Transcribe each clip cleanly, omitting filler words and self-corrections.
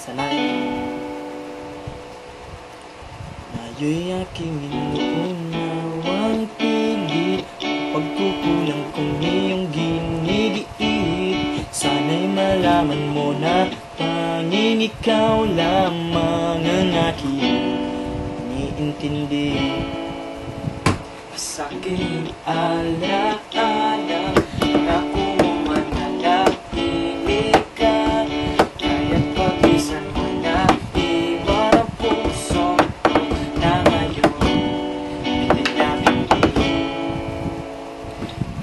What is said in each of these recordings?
Sanay Ngayo'y aking inoon na walang pilit pagkukulang kong iyong ginigiit. Sana'y malaman mo na tanging ikaw lamang ang aking iniintindi. Sa aking alaala na kung mananatili ka, kaya't pag-isan mo na iwan ang puso na ngayon pinagpipili.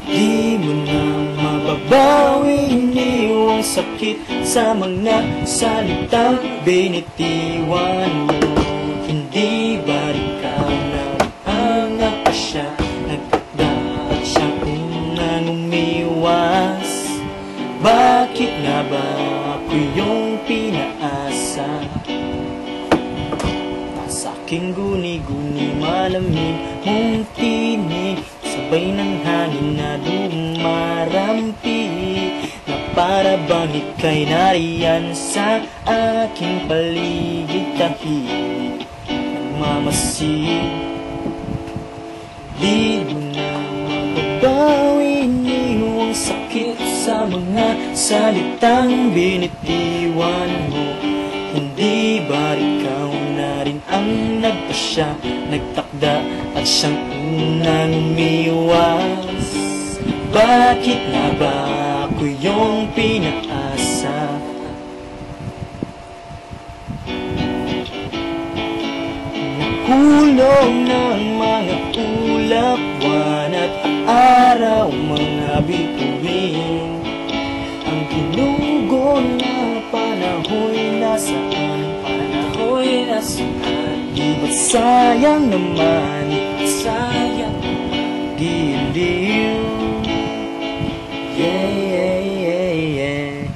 Di mo na mababawi iniwang sakit sa mga salitang binitiwan mo. Hindi ba ikaw na ang napasya, nagtakda at siyang unang umiwas? Bakit nga ba ako yung pinaasa? Nasa aking guni-guni malamig mong tinig, sabay ng hangin na dumarampi, na para bang ika'y nariyan sa aking paligid tahimik nagmamasid. Di mo na mababawi iniwang sakit sa mga salitang binitiwan mo. Hindi ba ikaw na rin ang nagpasya, nagtakda at siyang unang umiwas? Bakit nga ba ako yung pinaasa? Hulong ng mga ulap, buwan at araw, mga bituin. Ang ginugon na panahoy nasaan, panahoy nasaan? Di ba't sayang naman, sayang naman, giliw. Yeah, yeah, yeah, yeah.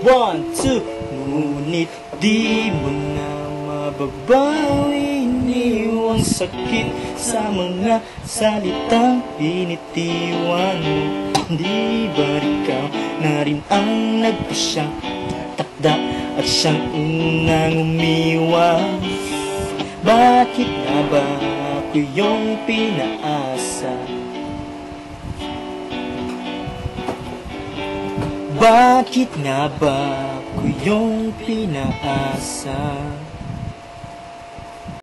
One, two. Ngunit di mo na mababawi iniwang sakit sa mga salitang binitiwan mo. Hindi ba ikaw na rin ang nagpasya, takda at siyang unang umiwas? Bakit nga ba ako yung pinaasa? Bakit nga ba ako yung pinaasa?